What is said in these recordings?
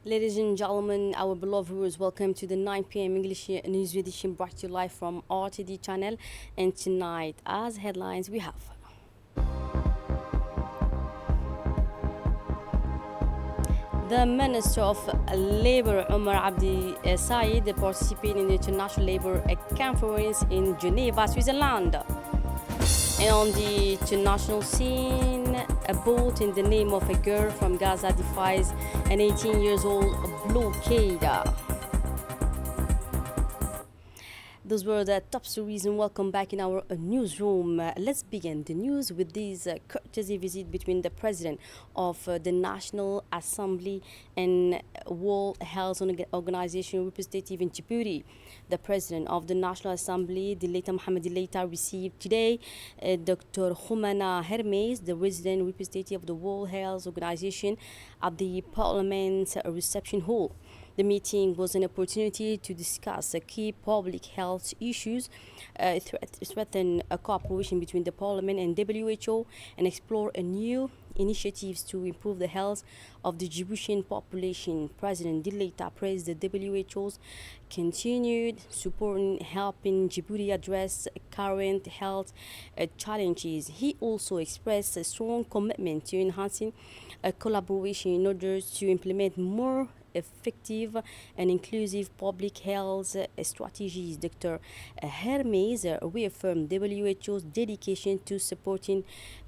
Ladies and gentlemen, our beloved viewers, welcome to the 9 p.m. English news edition brought to you live from RTD channel. And tonight, as headlines, we have the Minister of Labour, Omar Abdi Said, participating in the International Labour Conference in Geneva, Switzerland. And on the international scene, a boat in the name of a girl from Gaza defies an 18 years old blockade. Those were the top stories, and welcome back in our newsroom. Let's begin the news with this courtesy visit between the president of the National Assembly and World Health Organization representative in Djibouti. The president of the National Assembly, Dileita Mohamed Dileita, received today Dr. Khoumana Hermes, the resident representative of the World Health Organization, at the Parliament's reception hall. The meeting was an opportunity to discuss key public health issues, threaten a cooperation between the Parliament and WHO, and explore new initiatives to improve the health of the Djiboutian population. President Dileita praised the WHO's continued support in helping Djibouti address current health challenges. He also expressed a strong commitment to enhancing collaboration in order to implement more effective and inclusive public health strategies. Dr. Hermes reaffirmed WHO's dedication to supporting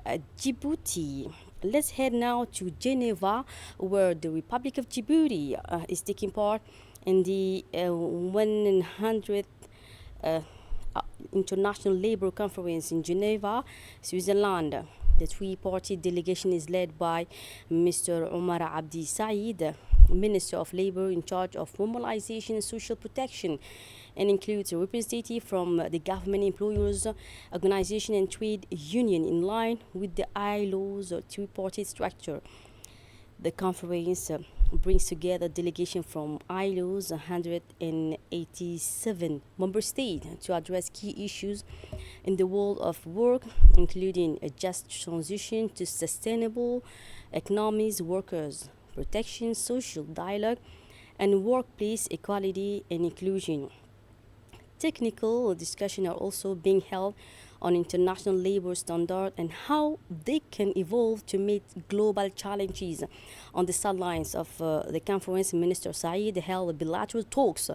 Djibouti. Let's head now to Geneva, where the Republic of Djibouti is taking part in the 100th International Labour Conference in Geneva, Switzerland. The three-party delegation is led by Mr. Omar Abdi Said, Minister of Labour in charge of formalization and social protection, and includes a representative from the government, employers, organization and trade union in line with the ILO's three-party structure. The conference brings together delegation from ILO's 187 member states to address key issues in the world of work, including a just transition to sustainable economies, workers' protection, social dialogue, and workplace equality and inclusion. Technical discussions are also being held on international labor standards and how they can evolve to meet global challenges. On the sidelines of the conference, Minister Said held bilateral talks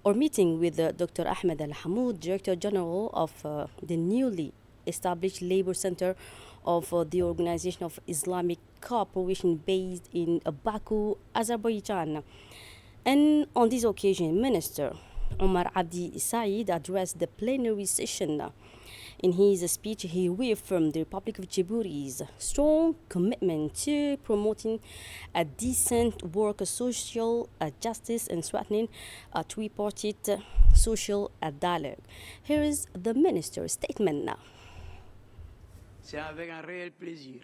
or meeting with Dr. Ahmed Al Hamoud, Director General of the newly established Labor Center of the Organization of Islamic Cooperation based in Baku, Azerbaijan. And on this occasion, Minister Omar Abdi Said addressed the plenary session. In his speech, he reaffirmed the Republic of Djibouti's strong commitment to promoting a decent work, social justice, and strengthening a tripartite social dialogue. Here is the minister's statement now. C'est avec un réel plaisir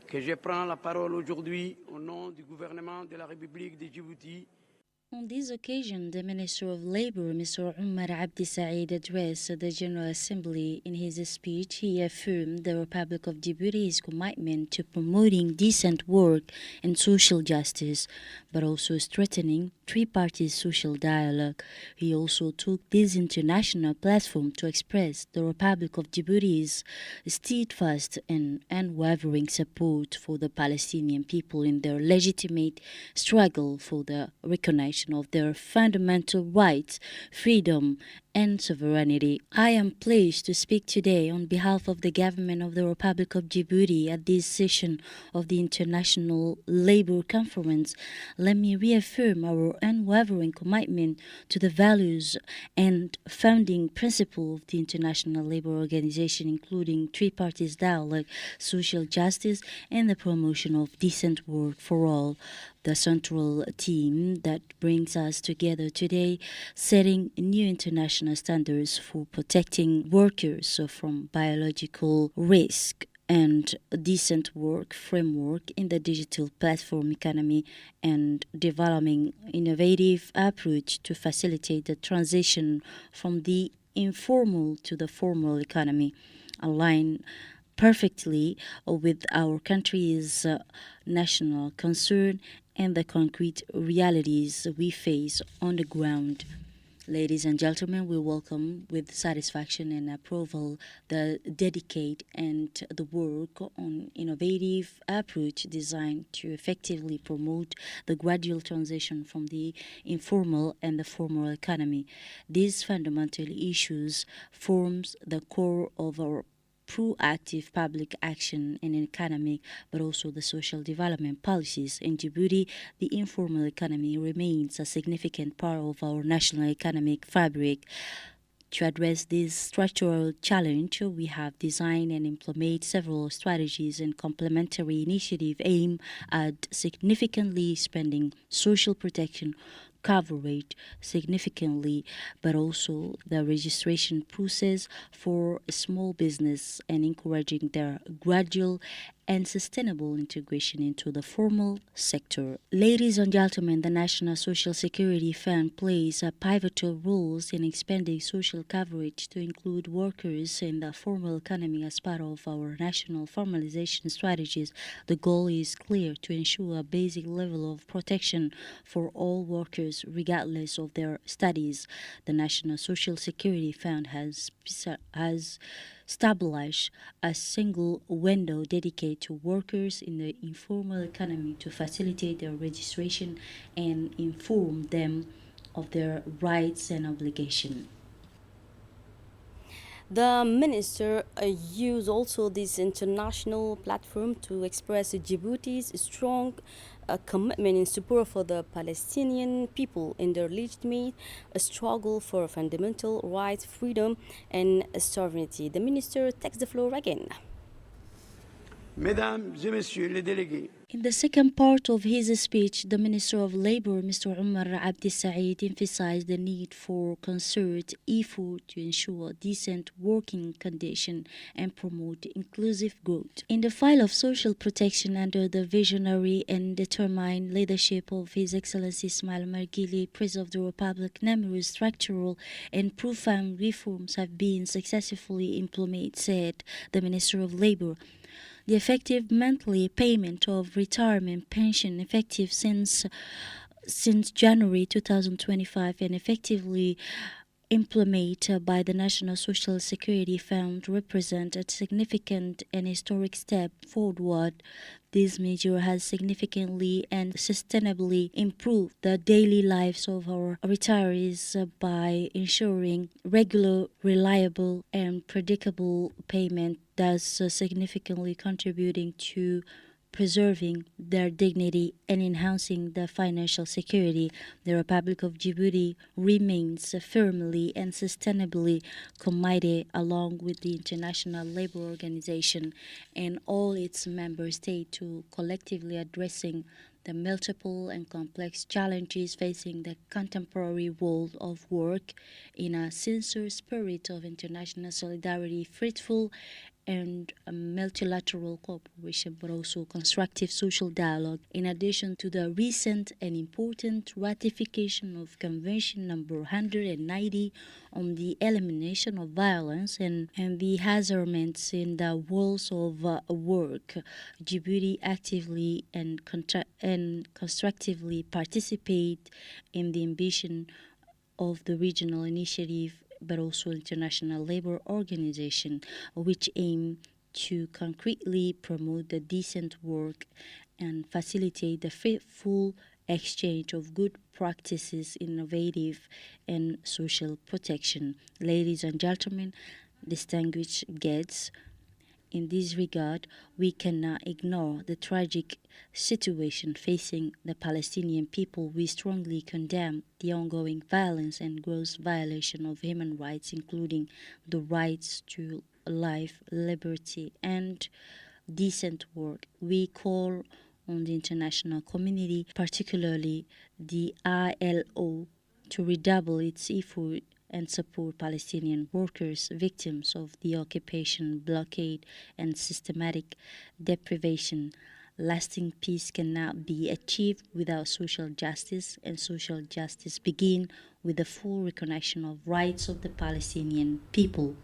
que je prends la parole aujourd'hui au nom du gouvernement de la République de Djibouti. On this occasion, the Minister of Labour, Mr. Omar Abdi Said, addressed the General Assembly. In his speech, he affirmed the Republic of Djibouti's commitment to promoting decent work and social justice, but also strengthening three-party social dialogue. He also took this international platform to express the Republic of Djibouti's steadfast and unwavering support for the Palestinian people in their legitimate struggle for the recognition of their fundamental rights, freedom, and sovereignty. I am pleased to speak today on behalf of the government of the Republic of Djibouti at this session of the International Labour Conference. Let me reaffirm our unwavering commitment to the values and founding principles of the International Labour Organization, including three-party dialogue, social justice, and the promotion of decent work for all. The central theme that brings us together today, setting new international standards for protecting workers from biological risk and decent work framework in the digital platform economy and developing innovative approach to facilitate the transition from the informal to the formal economy, align perfectly with our country's national concern and the concrete realities we face on the ground. Ladies and gentlemen, we welcome with satisfaction and approval the dedicate and the work on innovative approach designed to effectively promote the gradual transition from the informal and the formal economy. These fundamental issues forms the core of our proactive public action in economic but also the social development policies. In Djibouti, the informal economy remains a significant part of our national economic fabric. To address this structural challenge, we have designed and implemented several strategies and complementary initiatives aimed at significantly expanding social protection coverage significantly, but also the registration process for small business and encouraging their gradual and sustainable integration into the formal sector. Ladies and gentlemen, the National Social Security Fund plays a pivotal role in expanding social coverage to include workers in the formal economy as part of our national formalization strategies. The goal is clear: to ensure a basic level of protection for all workers regardless of their studies. The National Social Security Fund has establish a single window dedicated to workers in the informal economy to facilitate their registration and inform them of their rights and obligations. The minister used also this international platform to express Djibouti's strong commitment and support for the Palestinian people in their legitimate struggle for fundamental rights, freedom, and sovereignty. The minister takes the floor again. Mesdames et Messieurs les délégués, In the second part of his speech, the Minister of Labor, Mr. Omar Abdi Said, emphasized the need for concerted effort to ensure decent working conditions and promote inclusive growth. In the file of social protection under the visionary and determined leadership of His Excellency Ismail Margili, President of the Republic, numerous structural and profound reforms have been successfully implemented, said the Minister of Labor. The effective monthly payment of retirement pension effective since January 2025 and effectively implemented by the National Social Security Fund represent a significant and historic step forward. This measure has significantly and sustainably improved the daily lives of our retirees by ensuring regular, reliable, and predictable payment, thus significantly contributing to preserving their dignity and enhancing their financial security. The Republic of Djibouti remains firmly and sustainably committed, along with the International Labour Organization and all its member states, to collectively addressing the multiple and complex challenges facing the contemporary world of work in a sincere spirit of international solidarity, fruitful and multilateral cooperation, but also constructive social dialogue. In addition to the recent and important ratification of Convention number 190 on the elimination of violence and the hazards in the worlds of work, Djibouti actively and constructively participate in the ambition of the regional initiative, but also International Labour Organization, which aim to concretely promote the decent work and facilitate the faithful exchange of good practices, innovative and social protection. Ladies and gentlemen, distinguished guests, in this regard, we cannot ignore the tragic situation facing the Palestinian people. We strongly condemn the ongoing violence and gross violation of human rights, including the rights to life, liberty, and decent work. We call on the international community, particularly the ILO, to redouble its effort and support Palestinian workers victims of the occupation, blockade, and systematic deprivation. Lasting peace cannot be achieved without social justice, and social justice begins with the full recognition of rights of the Palestinian people.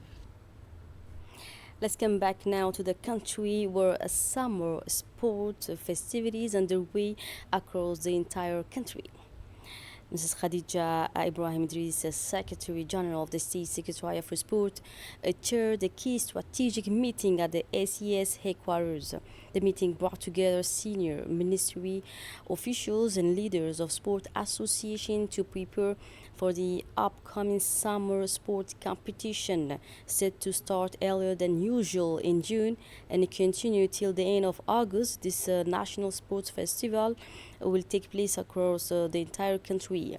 Let's come back now to the country where a summer sport festivities underway across the entire country. Mrs. Khadija Ibrahim Idris, Secretary General of the State Secretariat for Sport, chaired the key strategic meeting at the SES headquarters. The meeting brought together senior ministry officials and leaders of sport associations to prepare for the upcoming summer sport competition set to start earlier than usual in June and continue till the end of August. This national sports festival will take place across the entire country.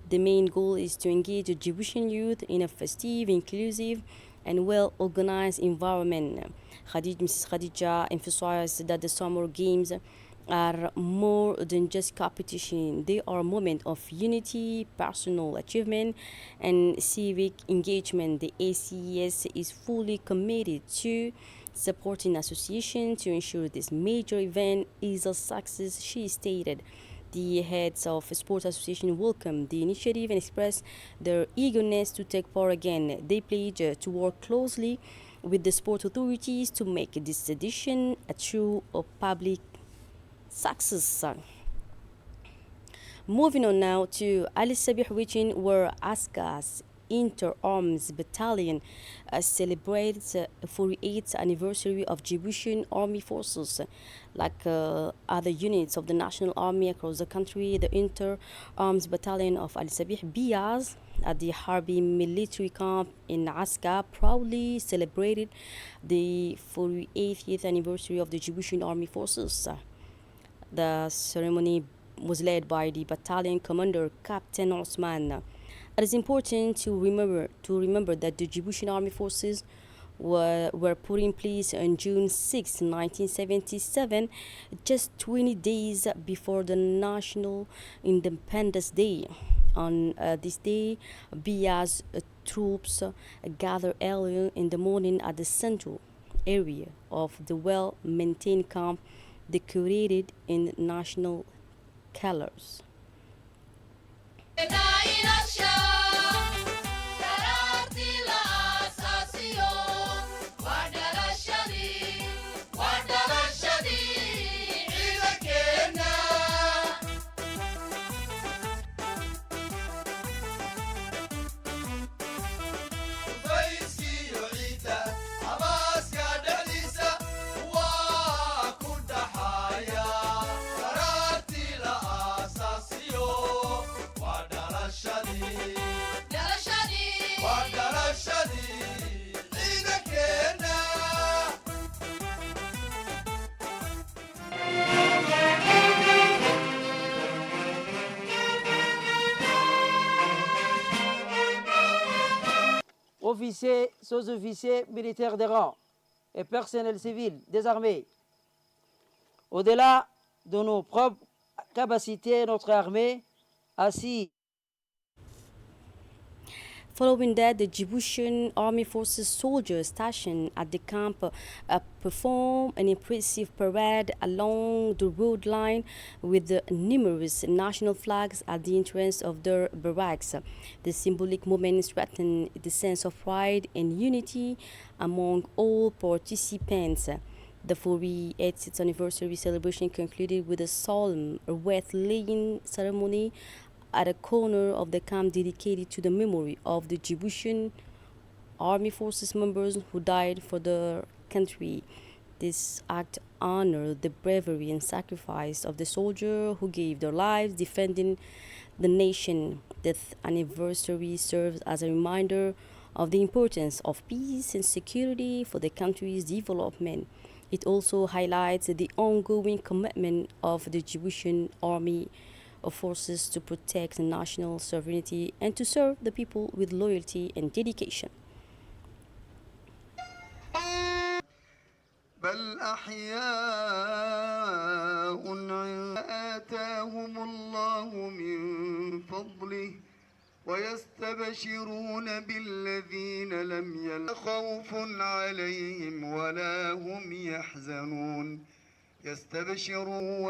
The main goal is to engage the Djiboutian youth in a festive, inclusive, and well-organized environment. Mrs. Khadija emphasized that the summer games are more than just competition. They are a moment of unity, personal achievement, and civic engagement. The ACES is fully committed to supporting association to ensure this major event is a success, she stated. The heads of sports association welcomed the initiative and expressed their eagerness to take part again. They pledged to work closely with the sport authorities to make this edition a true public success. Moving on now to Ali Sabih region, where Askas Inter-Arms Battalion celebrates 48th anniversary of Djiboutian Army Forces. Like other units of the National Army across the country, the Inter-Arms Battalion of Ali Sabih BIAS at the Harbi military camp in Aska proudly celebrated the 48th anniversary of the Djiboutian Army Forces. The ceremony was led by the battalion commander, Captain Osman. It is important to remember that the Djiboutian Army Forces were put in place on June 6, 1977, just 20 days before the National Independence Day. On this day, BIA's troops gathered early in the morning at the central area of the well-maintained camp decorated in national colors. Officiers, sous-officiers, militaires de rang et personnel civil des armées. Au-delà de nos propres capacités, notre armée assis. Following that, the Djiboutian Army Forces soldiers stationed at the camp performed an impressive parade along the road line with the numerous national flags at the entrance of their barracks. The symbolic moment strengthened the sense of pride and unity among all participants. The 48th anniversary celebration concluded with a solemn wreath-laying ceremony at a corner of the camp dedicated to the memory of the Djiboutian Army Forces members who died for their country. This act honored the bravery and sacrifice of the soldiers who gave their lives defending the nation. This anniversary serves as a reminder of the importance of peace and security for the country's development. It also highlights the ongoing commitment of the Djiboutian Army Forces to protect national sovereignty and to serve the people with loyalty and dedication. بل أحياء آتاهم الله من فضله ويستبشرون بالذين لم يلقوا خوف عليهم ولا هم يحزنون يستبشرون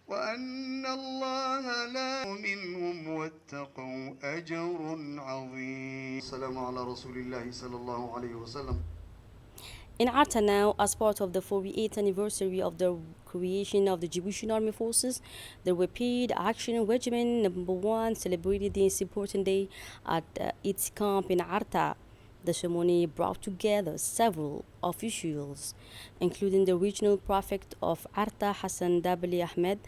وأن الله لا منهم واتقوا أجر عظيم. السلام على رسول الله صلى الله عليه وسلم. In Arta now, as part of the 48th anniversary of the creation of the Djiboutian Army Forces, the Rapid Action Regiment Number 1 celebrated this important day at its camp in Arta. The ceremony brought together several officials, including the regional prefect of Arta, Hassan Dabali Ahmed,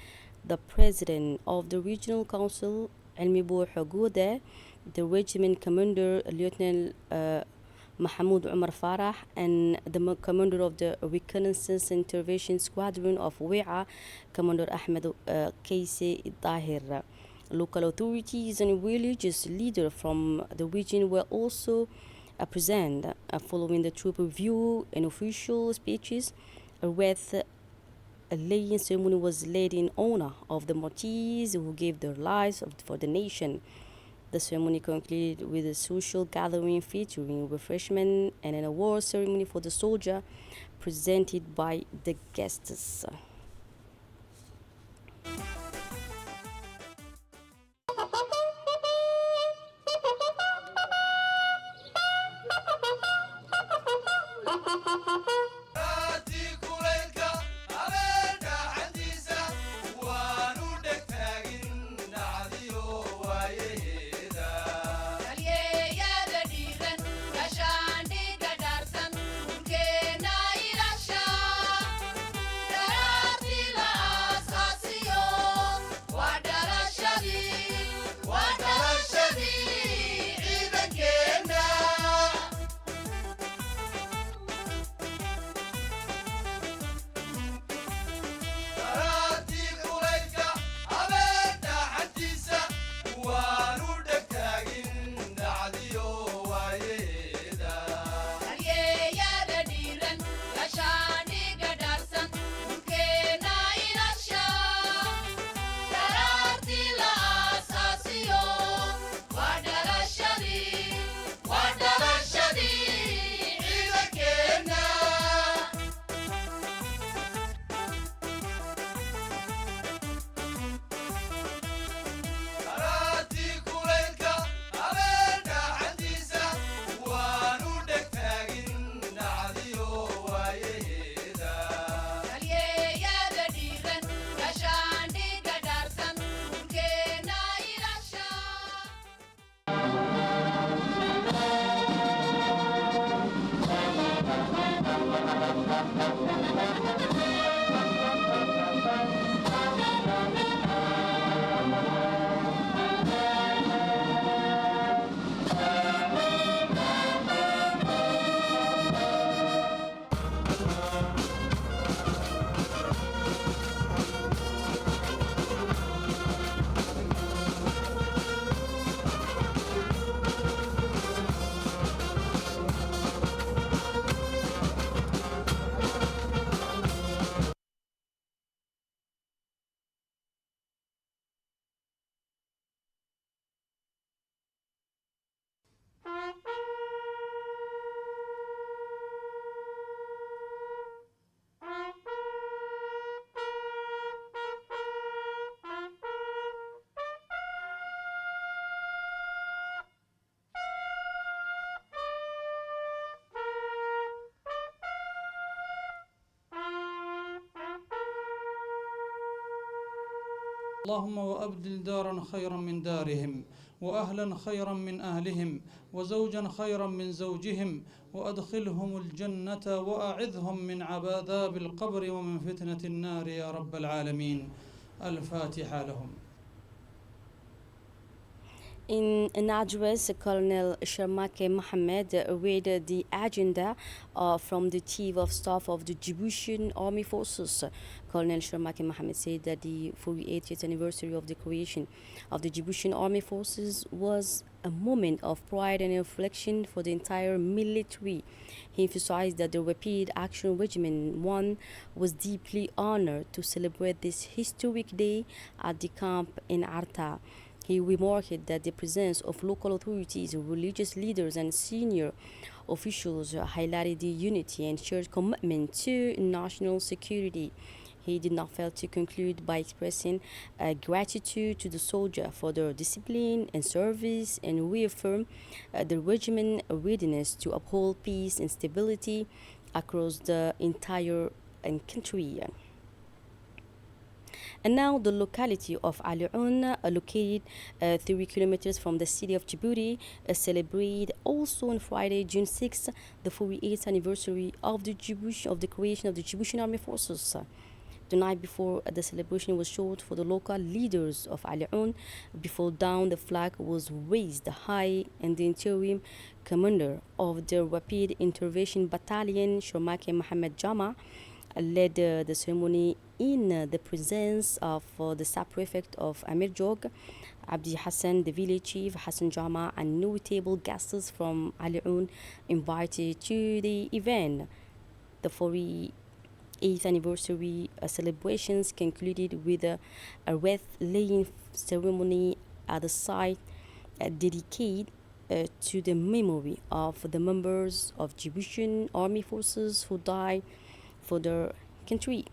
the president of the regional council, Elmi Bou Hagouda, the regiment commander, Lieutenant Mahmoud Umar Farah, and the commander of the Reconnaissance Intervention Squadron of WEA, Commander Ahmed Kaisi Dahir. Local authorities and religious leaders from the region were also present. Following the troop review and official speeches, a wreath laying ceremony was led in honor of the martyrs who gave their lives for the nation. The ceremony concluded with a social gathering featuring refreshment and an award ceremony for the soldier presented by the guests. اللهم وأبدل دارا خيرا من دارهم، وأهلا خيرا من أهلهم، وزوجا خيرا من زوجهم، وأدخلهم الجنة وأعذهم من عذاب القبر ومن فتنة النار يا رب العالمين. الفاتحة لهم. In an address, Colonel Sharmake Mohammed read the agenda from the Chief of Staff of the Djiboutian Army Forces. Colonel Sharmake Mohammed said that the 48th anniversary of the creation of the Djiboutian Army Forces was a moment of pride and reflection for the entire military. He emphasized that the Rapid Action Regiment 1 was deeply honored to celebrate this historic day at the camp in Arta. He remarked that the presence of local authorities, religious leaders, and senior officials highlighted the unity and shared commitment to national security. He did not fail to conclude by expressing gratitude to the soldier for their discipline and service and reaffirm the regiment's readiness to uphold peace and stability across the entire country. And now the locality of Ali'un, located 3 kilometers from the city of Djibouti, celebrate also on Friday, June 6th, the 48th anniversary of the creation of the Djiboutian Army Forces. The night before the celebration was short for the local leaders of Ali'un. Before dawn, the flag was raised high, and the interim commander of the Rapid Intervention Battalion, Shomake Mohammed Jama, led the ceremony in the presence of the sub-prefect of Amir Jog, Abdi Hassan, the village chief, Hassan Jama, and notable guests from Ali'un invited to the event. The 48th anniversary celebrations concluded with a wreath-laying ceremony at the site dedicated to the memory of the members of Djiboutian Army Forces who died for their country.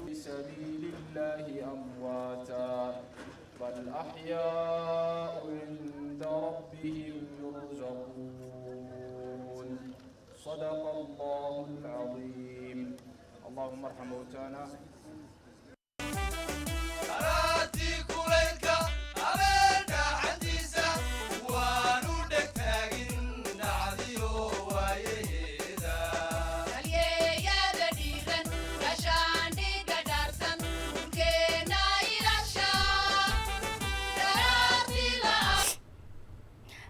في سبيل الله أمواتا بل أحياء عند ربهم يرزقون صدق الله العظيم. اللهم ارحم موتانا.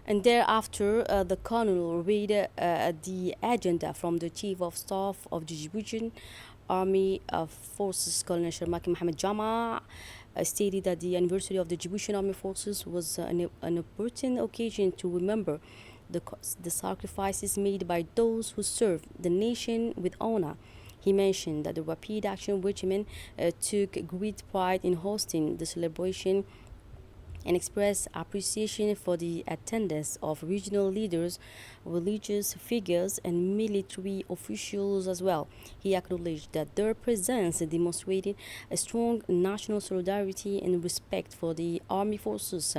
And thereafter, the colonel read the agenda from the chief of staff of the Djiboutian Army Forces, Colonel Sharmaki Mohammed Jama, stated that the anniversary of the Djiboutian Army Forces was an important occasion to remember the sacrifices made by those who served the nation with honor. He mentioned that the Rapid Action Regiment took great pride in hosting the celebration and expressed appreciation for the attendance of regional leaders, religious figures, and military officials as well. He acknowledged that their presence demonstrated a strong national solidarity and respect for the army forces.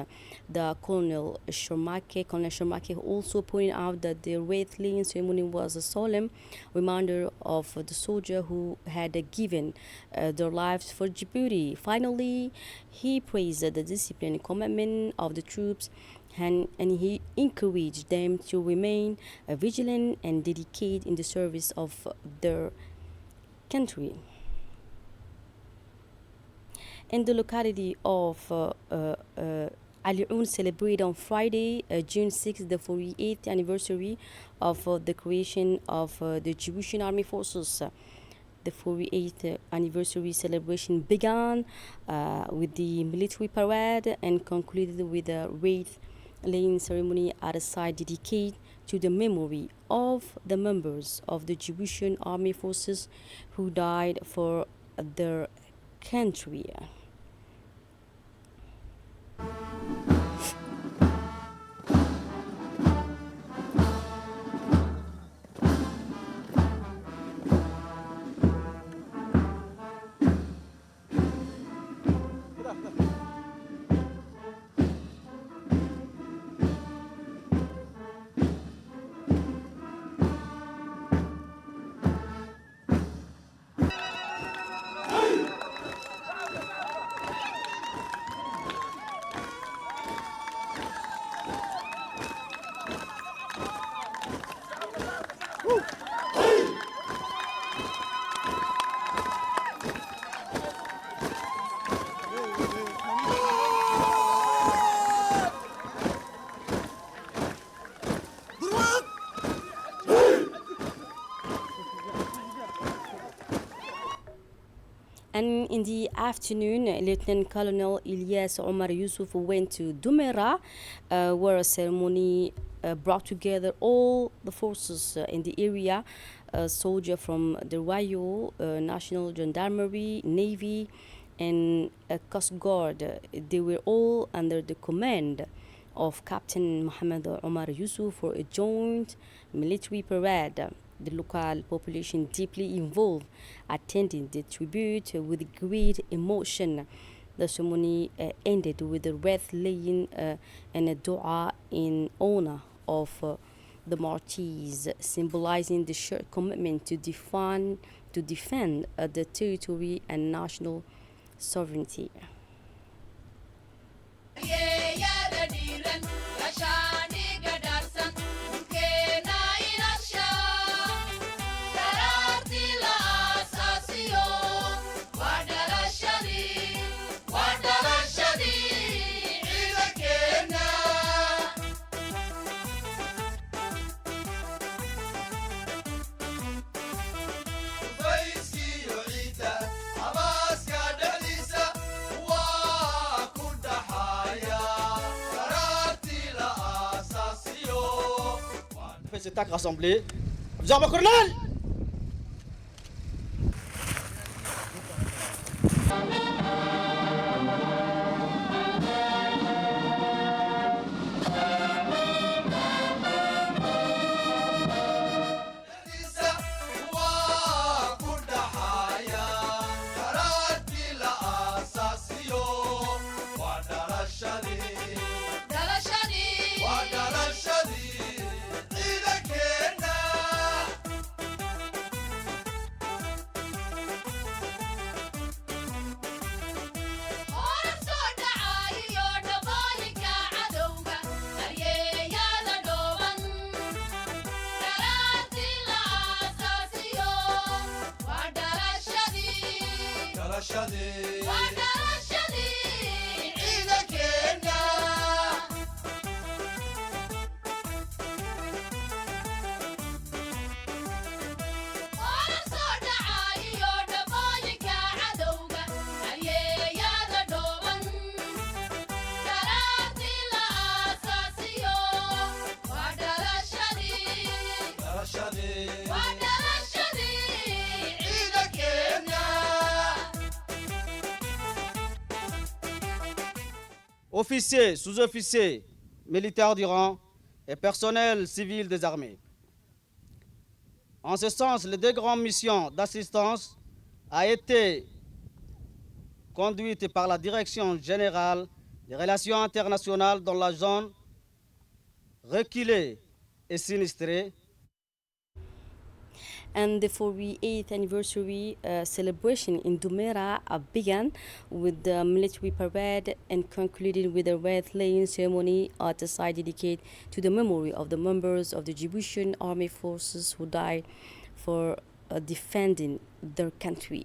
The Colonel Sharmake also pointed out that the wreath-laying ceremony was a solemn reminder of the soldier who had given their lives for Djibouti. Finally, he praised the discipline and commitment of the troops, and he encouraged them to remain vigilant and dedicated in the service of their country. In the locality of Ali'un celebrated on Friday, June 6th, the 48th anniversary of the creation of the Djiboutian Army Forces. The 48th anniversary celebration began with the military parade and concluded with a wreath-laying ceremony at a site dedicated to the memory of the members of the Djiboutian Army Forces who died for their country. And in the afternoon, Lieutenant Colonel Ilyas Omar Yusuf went to Dumera, where a ceremony brought together all the forces in the area, soldiers from the Royal National Gendarmerie, Navy, and Coast Guard. They were all under the command of Captain Mohammed Omar Yusuf for a joint military parade. The local population deeply involved, attending the tribute with great emotion. The ceremony ended with a wreath laying and a dua in honor of the martyrs, symbolizing the shared commitment to defend the territory and national sovereignty. Cet acte rassemblé. Observe, colonel! Officiers, sous-officiers, militaires du rang et personnel civil des armées. En ce sens, les deux grandes missions d'assistance ont été conduites par la Direction générale des relations internationales dans la zone reculée et sinistrée. And the 48th anniversary celebration in Dumera began with the military parade and concluded with a wreath-laying ceremony at a site dedicated to the memory of the members of the Djiboutian Army Forces who died for defending their country.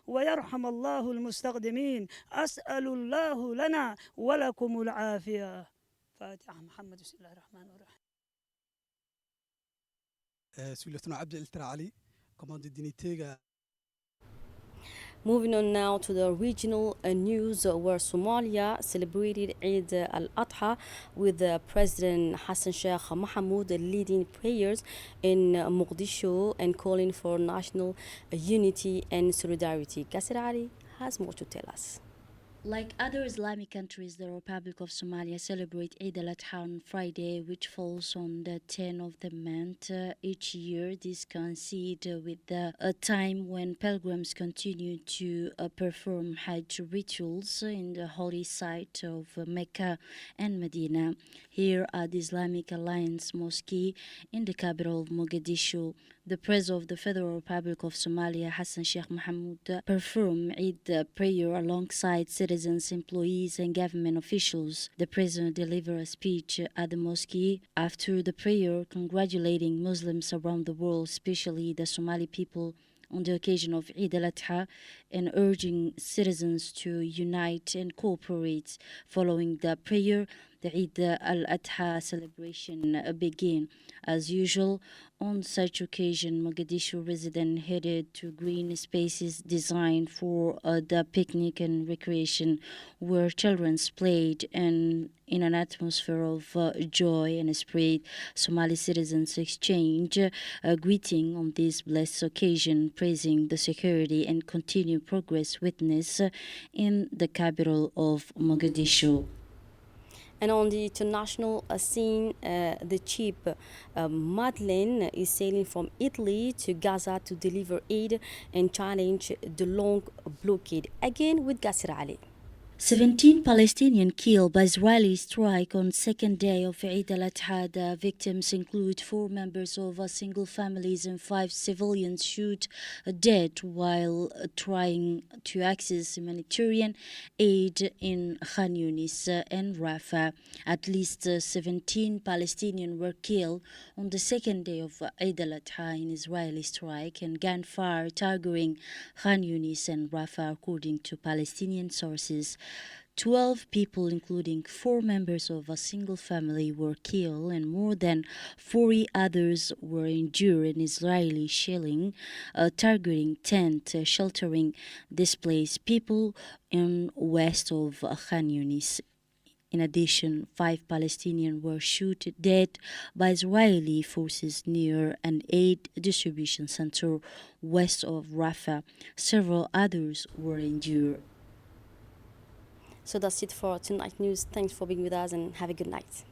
ويرحم الله المستقدمين. أسأل الله لنا ولكم العافية. فاتحة محمد بسم الله الرحمن الرحيم. سولتنا عبد التر علي كمان دينيتيغا. Moving on now to the regional news where Somalia celebrated Eid al-Adha with President Hassan Sheikh Mohamud leading prayers in Mogadishu and calling for national unity and solidarity. Qasir Ali has more to tell us. Like other Islamic countries, the Republic of Somalia celebrates Eid al-Adha on Friday, which falls on the 10th of the month. Each year, this coincides with a time when pilgrims continue to perform Hajj rituals in the holy site of Mecca and Medina. Here at the Islamic Alliance Mosque in the capital of Mogadishu, the President of the Federal Republic of Somalia, Hassan Sheikh Mohamud, performed Eid prayer alongside citizens, employees, and government officials. The President delivered a speech at the mosque after the prayer, congratulating Muslims around the world, especially the Somali people, on the occasion of Eid al-Adha, and urging citizens to unite and cooperate. Following the prayer, the Eid al-Adha celebration began. As usual, on such occasion, Mogadishu residents headed to green spaces designed for the picnic and recreation, where children played and in an atmosphere of joy and spirit. Somali citizens exchanged a greeting on this blessed occasion, praising the security and continued progress witnessed in the capital of Mogadishu. And on the international scene, the ship Madeleine is sailing from Italy to Gaza to deliver aid and challenge the long blockade. Again with Qasir Ali. 17 Palestinians killed by Israeli strike on second day of Eid al-Adha. The victims include 4 members of a single families and 5 civilians shot dead while trying to access humanitarian aid in Khan Yunis and Rafah. At least 17 Palestinians were killed on the second day of Eid al-Adha in Israeli strike and gunfire targeting Khan Yunis and Rafah, according to Palestinian sources. 12 people, including 4 members of a single family, were killed and more than 40 others were injured in Israeli shelling targeting tent sheltering displaced people in west of Khan Yunis. In addition, 5 Palestinians were shot dead by Israeli forces near an aid distribution center west of Rafah. Several others were injured. So that's it for tonight news. Thanks for being with us and have a good night.